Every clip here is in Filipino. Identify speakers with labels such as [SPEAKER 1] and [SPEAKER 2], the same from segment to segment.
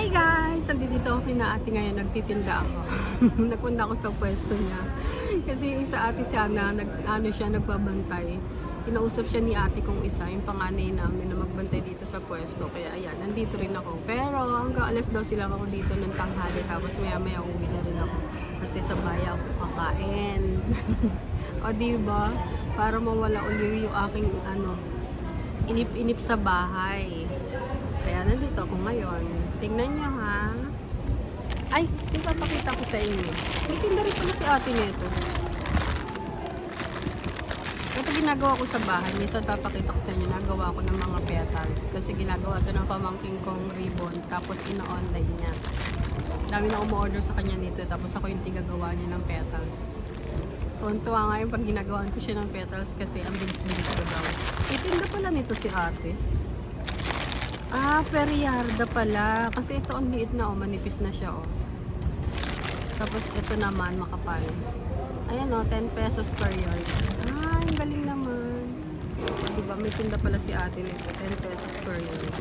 [SPEAKER 1] Hi guys! Nandito ako kina ate ngayon, nagtitinda ako. Nagpunta ako sa pwesto niya. Kasi sa ate sana, nagbabantay. Kinausap siya ni ate kong isa, yung panganay namin na magbantay dito sa pwesto. Kaya ayan, nandito rin ako. Pero hanggang alas 12 lang ako dito ng tanghali. Tapos maya uwi na rin ako. Kasi sa bayan ako kakain. O diba? Para mawala ulit yung aking inip-inip sa bahay. Kaya nandito ako ngayon. Tingnan nyo ha. Ay, ipapakita ko sa inyo. May tinda rin pala si ate nito. Ito ginagawa ko sa bahay. Minsan papakita ko sa inyo. Nagawa ko ng mga petals. Kasi ginagawa ito ng pamangking kong ribbon. Tapos ina-online niya. Dami na umu-order sa kanya nito. Tapos ako yung tigagawa niya ng petals. So, tuwa nga yung pag ginagawaan ko siya ng petals kasi ang bilis-bilis ko daw. Itinda pala nito si ate. Ah, Periarda pala. Kasi ito ang liit na, manipis na siya, Tapos ito naman, makapal. Ayan, 10 pesos per yard. Ah, ang galing naman. Diba, may tinda pala si ate nito, 10 pesos per yard.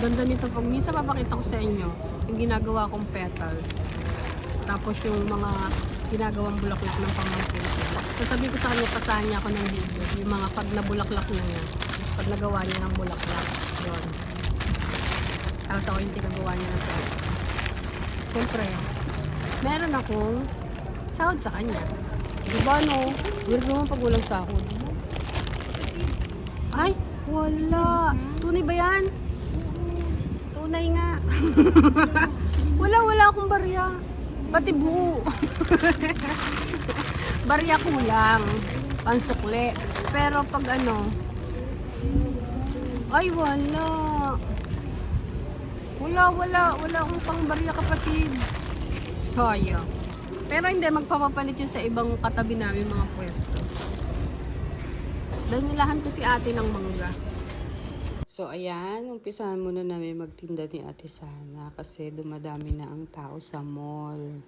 [SPEAKER 1] Ganda nito. Pag minsan papakita ko sa inyo, yung ginagawa kong petals. Tapos yung mga ginagawang bulaklak ng pamangkin. So, sabi ko sa kanya, pasahan niya ako ng video. Yung mga pag nabulaklak na niya. Pag nagawa niya ng bulaklak, yun. Tapos ako yung tinagawa niya ng petals. Siyempre, meron akong sahod sa kanya. Diba no? Weird naman pag walang sahod. Ay, wala. Tunay ba yan? Tunay nga. Wala akong barya. Pati buo. Barya kulang. Pansukle. Pero pag ay wala. Wala akong pang barya, kapatid. Sayang. Pero hindi, magpapapalit yun sa ibang katabi namin mga pwesto. Dahil nilahan ko si ate ng mangga.
[SPEAKER 2] So ayan, umpisahan muna namin magtinda ni Ate Sana kasi dumadami na ang tao sa mall.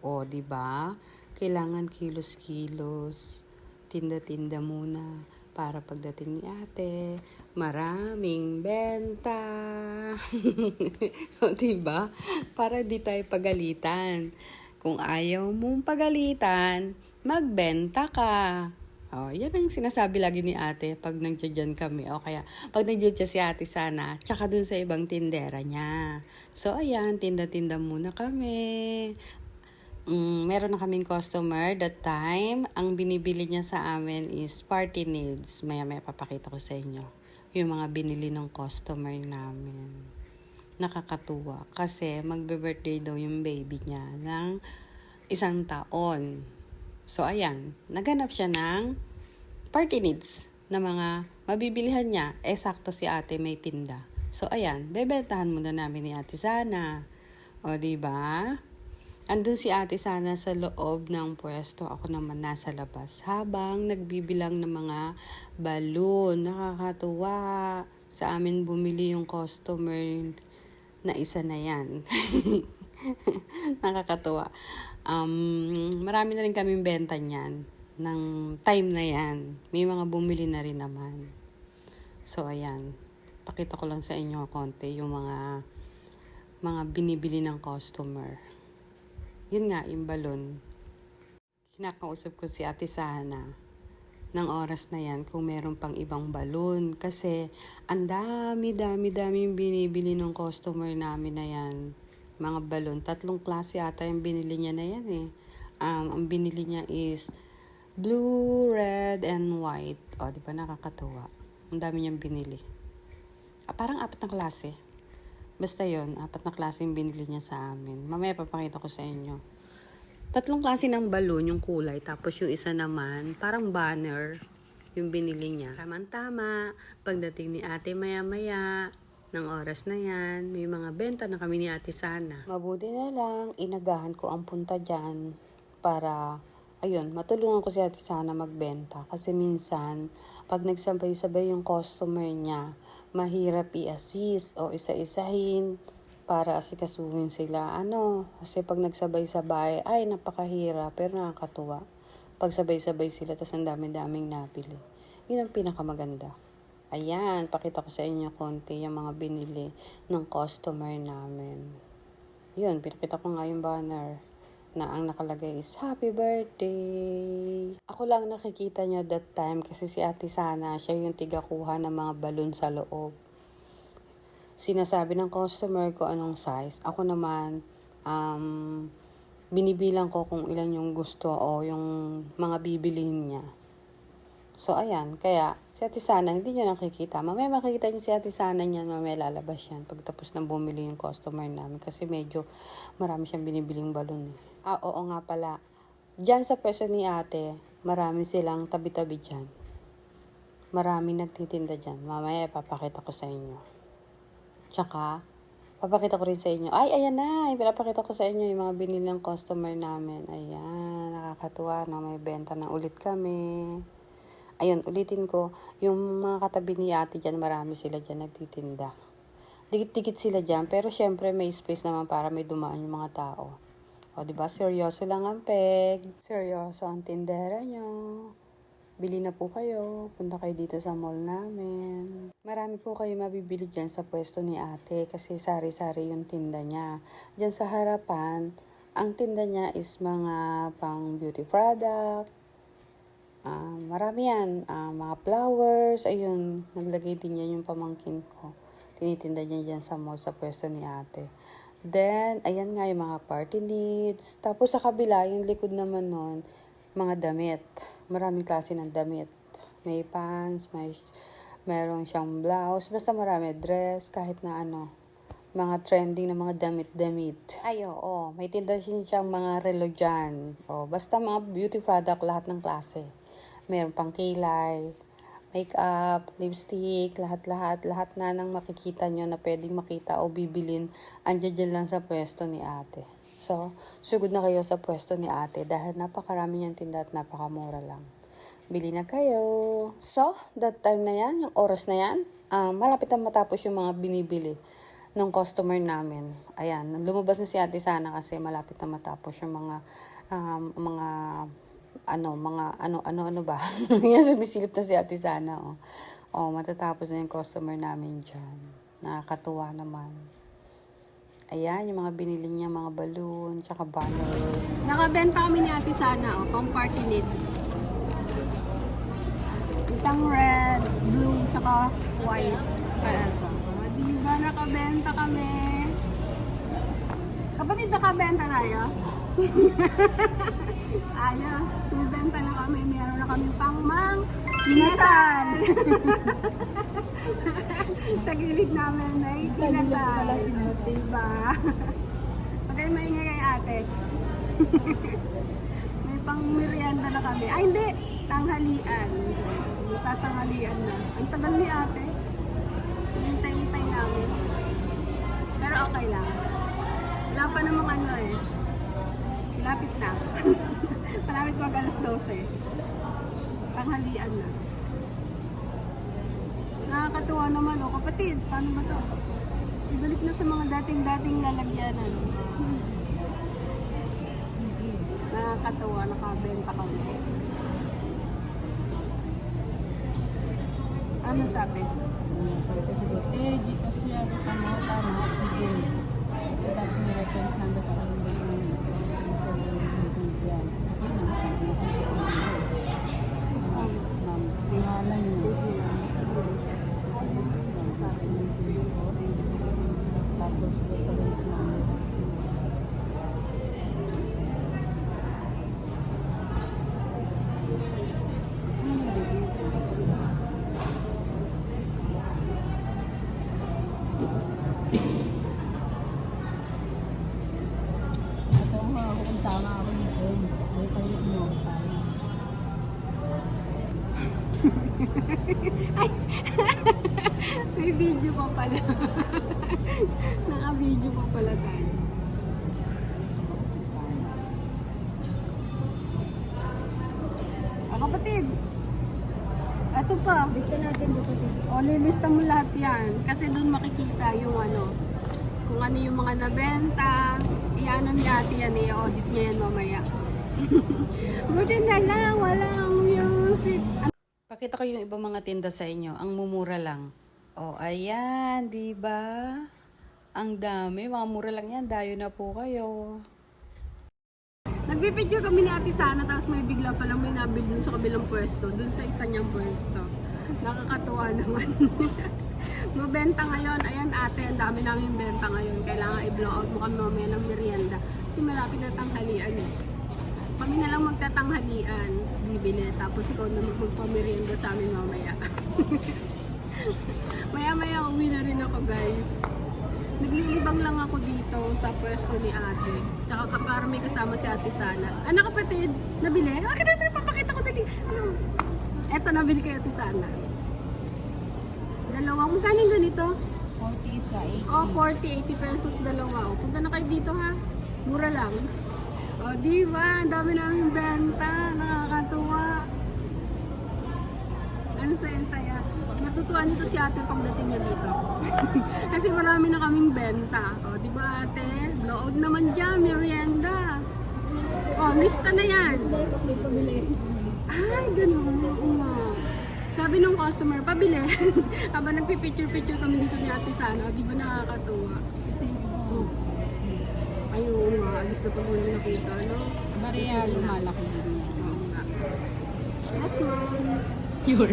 [SPEAKER 2] O, di ba? Kailangan kilos-kilos. Tinda-tinda muna para pagdating ni Ate, maraming benta. O, di ba? Para di tayo pagalitan. Kung ayaw mong pagalitan, magbenta ka. Oh, yan ang sinasabi lagi ni ate pag nandiyan kami. O kaya, pag nandiyan siya si ate Sana, tsaka dun sa ibang tindera niya. So, ayan, tinda-tinda muna kami. Meron na kaming customer that time. Ang binibili niya sa amin is party needs. Maya-maya papakita ko sa inyo yung mga binili ng customer namin. Nakakatuwa kasi magbe-birthday daw yung baby niya ng 1 taon. So, ayan, naganap siya ng party needs na mga mabibilihan niya. Sakto si ate may tinda. So, ayan, bebentahan muna namin ni Ate Sana. O, diba? Andun si Ate Sana sa loob ng pwesto. Ako naman nasa labas. Habang nagbibilang ng mga balloon. Nakakatuwa. Sa amin bumili yung customer na isa na yan. Nakakatuwa. Marami na rin kaming benta niyan ng time na yan. May mga bumili na rin naman. So, ayan. Pakita ko lang sa inyo konti yung mga binibili ng customer. Yun nga, yung balon. Kinakausap ko si Ate Sana ng oras na yan kung meron pang ibang balon. Kasi, ang dami yung binibili ng customer namin na yan. Mga balon. 3 klase ata yung binili niya na yan eh. Ang binili niya is blue, red, and white. O, di ba nakakatuwa? Ang dami niyang binili. Parang 4 na klase. Basta yon, 4 na klase yung binili niya sa amin. Mamaya papakita ko sa inyo. 3 klase ng balon yung kulay. Tapos yung isa naman, parang banner yung binili niya. Tama-tama. Pagdating ni ate maya-maya, ng oras na yan, may mga benta na kami ni Ate Sana. Mabuti na lang, inagahan ko ang punta dyan para, ayun, matulungan ko si Ate Sana magbenta. Kasi minsan, pag nagsabay-sabay yung customer niya, mahirap i-assist o isa-isahin para asikasuhin sila. Kasi pag nagsabay-sabay, ay napakahirap pero nakakatuwa. Pag sabay-sabay sila, tas ang dami-daming nabili. Yun ang pinakamaganda. Ayan, pakita ko sa inyo konti yung mga binili ng customer namin. Yun, pinakita ko nga yung banner na ang nakalagay is Happy Birthday! Ako lang nakikita niya that time kasi si Ate Sana, siya yung tigakuha ng mga balon sa loob. Sinasabi ng customer ko anong size. Ako naman, binibilang ko kung ilan yung gusto o yung mga bibilihin niya. So, ayan. Kaya, si Ate Sana, hindi nyo nakikita. Mamaya makikita nyo si Ate Sana niyan. Mamaya lalabas yan. Pagtapos ng bumili yung customer namin. Kasi medyo marami siyang binibiling balon. Oo nga pala. Diyan sa pwesto ni ate, marami silang tabi-tabi dyan. Maraming nagtitinda dyan. Mamaya papakita ko sa inyo. Tsaka, papakita ko rin sa inyo. Ay, ayan na. Pinapakita ko sa inyo yung mga binili ng customer namin. Ayan. Nakakatuwa na may benta na ulit kami. Ayun, ulitin ko, yung mga katabi ni ate dyan, marami sila dyan nagtitinda. Dikit-dikit sila dyan, pero syempre may space naman para may dumaan yung mga tao. O, diba? Seryoso lang ang peg. Seryoso ang tindera nyo. Bili na po kayo. Punta kayo dito sa mall namin. Marami po kayo mabibili dyan sa pwesto ni ate kasi sari-sari yung tinda niya. Dyan sa harapan, ang tinda niya is mga pang beauty product. Marami yan. Mga flowers. Ayun, naglagay din yan yung pamangkin ko. Tinitinda niya dyan sa mall sa pwesto ni ate. Then, ayan nga yung mga party needs. Tapos sa kabila, yung likod naman nun, mga damit. Maraming klase ng damit. May pants, merong siyang blouse. Basta marami. Dress, kahit na ano. Mga trending na mga damit-damit. Ay, oo. May tinda siyang mga relo dyan. Basta mga beauty product, lahat ng klase. Meron pang kilay, makeup, lipstick, lahat na nang makikita nyo na pwedeng makita o bibilin, andyan dyan lang sa pwesto ni ate. So, sugod na kayo sa pwesto ni ate dahil napakarami niyang tinda at napakamura lang. Bili na kayo. So, that time na yan, yung oras na yan, malapit na matapos yung mga binibili ng customer namin. Ayan, lumabas na si Ate Sana kasi malapit na matapos yung mga ano ba? Yan, sumisilip na si Ate Sana, matatapos na yung customer namin dyan. Nakakatuwa naman. Ayan, yung mga binili niya, mga balloon, tsaka banner.
[SPEAKER 1] Nakabenta kami ni Ate Sana, pang party needs. Isang red, blue, tsaka white. Diba nakabenta kami? Kapatid, nakabenta tayo? Ayos, benta na kami. Meron na kami pangmang kinasal. Sa gilid namin may kinasal. Diba? Pag kayo maingay kay ate. May pang merienda na kami. Ay, hindi! Tanghalian. Tatanghalian na. Ang tagal ni ate. Hintay-hintay namin. Pero okay lang. Wala pa namang ano eh. Lapit na. Malapit mag alas 12. Tanghalian na. Nakakatuwa naman kapatid. Paano ba to? Ibalik na sa mga dating lalagyanan. Nakakatuwa. Nakabenta kami. Ano sabi?
[SPEAKER 3] Sabi ko sige, kasi ako tama, sige. Ito dapat ni-reference number sa kalendar ko. Pangalan niyo. Tapos reference number. Tama ako nito. May palit mo tayo.
[SPEAKER 1] May video pa pala. Naka-video pa pala tayo. Kapatid. Ito pa.
[SPEAKER 3] Lista natin kapatid.
[SPEAKER 1] Lilista mo lahat yan. Kasi doon makikita yung kung ano yung mga nabenta. Iano ni ate yan, i-audit niya yan mamaya. Buti na lang, walang music.
[SPEAKER 2] Pakita ko yung ibang mga tinda sa inyo. Ang mumura lang. Oh, ayan, di ba? Ang dami. Mga mura lang yan. Dayo na po kayo.
[SPEAKER 1] Nagpipicture kami ni Ate Sana, tapos may bigla palang may nabil dun sa kabilang pwesto, dun sa isa niyang pwesto. Nakakatuwa naman. Mabenta ngayon. Ayan ate, ang dami namin benta ngayon. Kailangan i-blow out mo kami mamaya ng merienda. Kasi malapit na tanghalian eh. Kami na lang magtatanghalian, bibili. Tapos ikaw na magpamerienda sa amin mamaya. Maya-maya uwi na rin ako guys. Naglilibang lang ako dito sa pwesto ni ate. Tsaka para may kasama si Ate Sana. Anak kapatid, nabili? Ito, papakita ko dali. Eto, nabili kay Ate Sana. Dalawang, magkano yung ganito?
[SPEAKER 3] 40 isa, 80.
[SPEAKER 1] Oh, 40, 80 pesos dalawa. O, punta na kayo dito ha. Mura lang. O, diba? Ang dami namin benta. Nakakatuwa. Ano saya-saya. Matutuwa nito si ate pagdating niya dito. Kasi marami na kaming benta. O, diba ate? Load naman dyan, merienda. O, lista na yan. Ay, ganun. Oo nga. Sabi nung customer, pabili. Habang nagpipicture-picture kami dito ni Ate Sana, di ba nakakatuwa? Oh. Ay, oo nga. Alis na pag muna nakita, no?
[SPEAKER 3] Maria, lumalaki din yan.
[SPEAKER 1] Oo nga. Yes, ma'am.
[SPEAKER 3] Yun.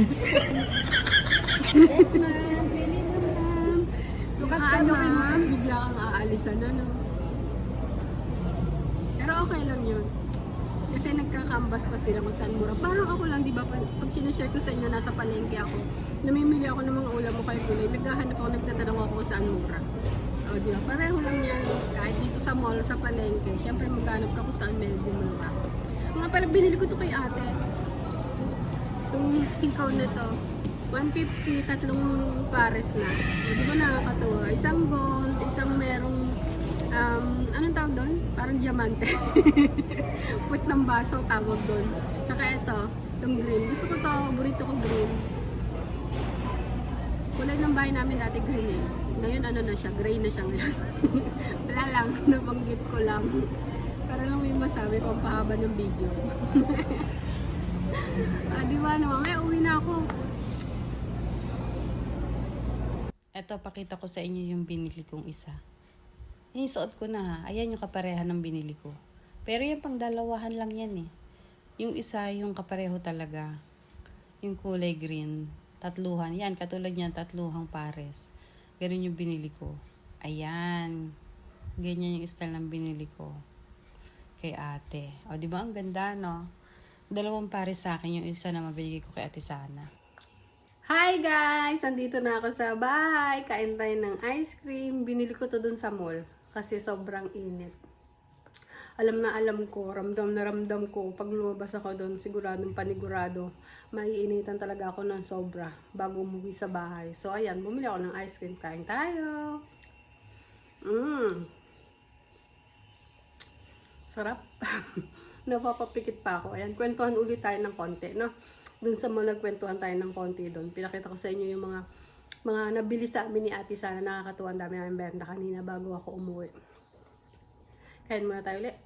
[SPEAKER 1] Yes, ma'am. Pili na, ma'am. So, ano kayo, ma'am? Bigla kang aalisan na, no? Pero okay lang yun. Kasi nagkakambas pa sila kung saan mura. Parang ako lang, di ba, pag sinashare ko sa inyo, nasa palengke ako, namimili ako ng mga ulam mo kay gulay, naghahanap ako, nagtatanong ako kung saan mura. O, di ba, pareho lang yan. Kahit dito sa mall, sa palengke, syempre maghanap ka kung saan medyo mura. Mga pala, binili ko to kay ate. Itong hikaw na to. 150, tatlong pares na. O, di ba nakakatuwa? Isang gold, isang merong anong tawag doon? Parang diamante. Puwit ng baso tawag doon. Saka ito, itong green. Gusto ko to, paborito ko green. Kulay ng bahay namin dati green eh. Ngayon ano na siya, gray na siya ngayon. Wala lang, nabanggit ko lang. Para lang may masabi pang pahaba ng video. Di ba naman, may uwi na ako.
[SPEAKER 2] Eto, pakita ko sa inyo yung binili kong isa. Yung suot ko na ha. Ayan yung kapareha ng binili ko. Pero yung pang dalawahan lang yan eh. Yung isa, yung kapareho talaga. Yung kulay green. Tatluhan. Yan, katulad niyan, tatluhang pares. Ganun yung binili ko. Ayan. Ganyan yung style ng binili ko. Kay ate. O, di ba ang ganda, no? Dalawang pares sa akin. Yung isa na mabili ko kay Ate Sana.
[SPEAKER 1] Hi guys! Andito na ako sa bahay. Kain tayo ng ice cream. Binili ko to dun sa mall. Kasi sobrang init. Alam na alam ko, ramdam na ramdam ko. Pag lumabas ako doon, siguradong panigurado. Maiinitan talaga ako ng sobra bago umuwi sa bahay. So ayan, bumili ako ng ice cream. Kain tayo. Sarap. Napapapikit pa ako. Ayan, kwentuhan ulit tayo ng konti, no? Dun sa mga nagkwentuhan tayo ng konti doon. Pinakita ko sa inyo yung mga nabili sa amin ni Ate Sana. Nakakatuwa, ang dami namin benta kanina bago ako umuwi. Kain muna tayo ulit.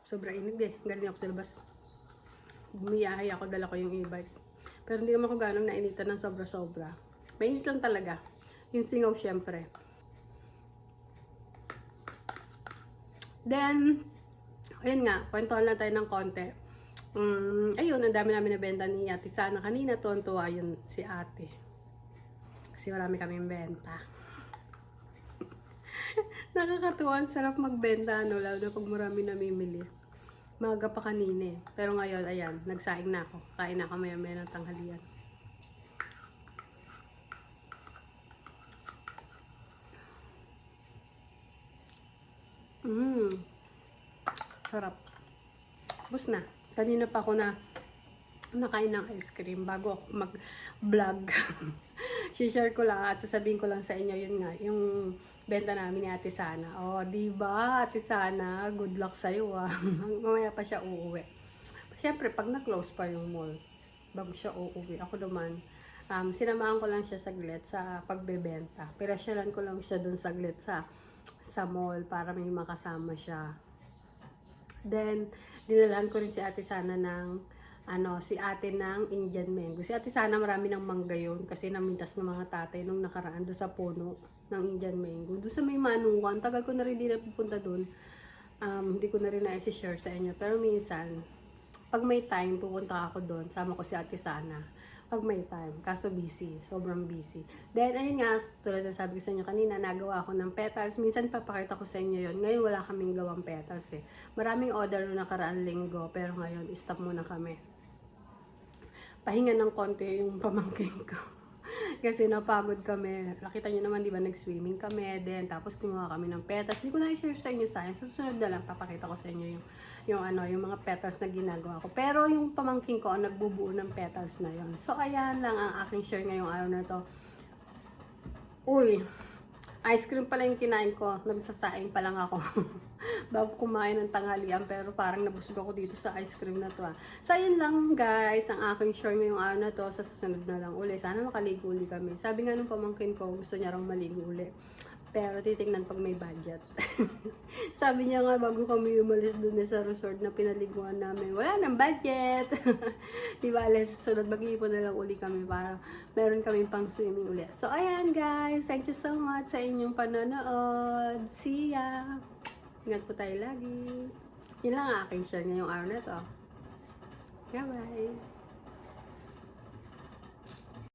[SPEAKER 1] Sobrang init eh. Galing ako sa labas. Bumiyahay ako, dala ko yung e-bike. Pero hindi naman ako ganong nainitan ng sobra-sobra. Mainit lang talaga. Yung singaw syempre. Then, ayun nga, kwentuhan lang tayo ng konti. Ayun, ang dami namin nabenta ni Ate Sana kanina. Tuwan-tuwa yun si ate. Kasi marami kaming benta. Nakakatuwa, ang sarap magbenta, no? Lalo na pag marami namimili. Maga pa kanina eh. Pero ngayon, ayan, nagsaing na ako. Kain na ako maya-maya ng tanghalian. Sarap. Bus na. Kanina pa ako nakain ng ice cream bago ako mag-vlog. Share ko lang at sasabihin ko lang sa inyo yun nga, yung benta namin ni Ate Sana. Oh, di ba, Ate Sana, good luck sa iyo ah. Mamaya pa siya uuwi. Siyempre, pag na-close pa yung mall, bago siya uuwi. Ako naman, sinamahan ko lang siya saglit sa pagbebenta. Pero siyalan ko lang siya dun saglit sa mall para may makasama siya. Then, dinalaan ko rin si ate Sana ng si ate ng Indian mango. Si ate Sana marami ng mangga yun kasi namintas ng mga tatay nung nakaraan doon sa puno ng Indian mango. Doon sa may Manungwan, tagal ko na rin din napupunta doon. Hindi ko na rin na-share sa inyo. Pero minsan, pag may time, pupunta ako doon. Sama ko si ate Sana. Pag may time. Kaso busy. Sobrang busy. Then, ayun nga, tulad na sabi ko sa inyo kanina, nagawa ako ng petals. Minsan papakita ko sa inyo yun. Ngayon, wala kaming gawang petals eh. Maraming order na nakaraan linggo. Pero ngayon, stop muna kami. Pahinga ng konti yung pamangkin ko. Kasi napagod kami. Nakita nyo naman, di ba, nag-swimming kami. Then, tapos kumuha kami ng petals. Hindi ko na i-share sa inyo sa susunod na lang, papakita ko sa inyo yung mga petals na ginagawa ko. Pero yung pamangkin ko, ang nagbubuo ng petals na yon. So, ayan lang ang aking share ngayong araw na to. Uy, ice cream pala yung kinain ko. Nagsasaing pa lang ako. Bago kumain ng tanghalian, pero parang nabusog ako dito sa ice cream na to. So, ayun lang guys, ang aking share ngayong araw na to. Sa susunod na lang uli. Sana makaligo uli kami. Sabi nga nung pamangkin ko, gusto niya rang maligo uli. Pero titingnan pag may budget. Sabi niya nga, bago kami umalis dun sa resort na pinaliguan namin, wala nang budget. Di ba, alas susunod, mag-iipon na lang uli kami para meron kami pang swimming uli. So, ayan guys, thank you so much sa inyong panonood. See ya! Ingat po tayo lagi. Yun lang ang aking share ngayong araw na to. Bye-bye!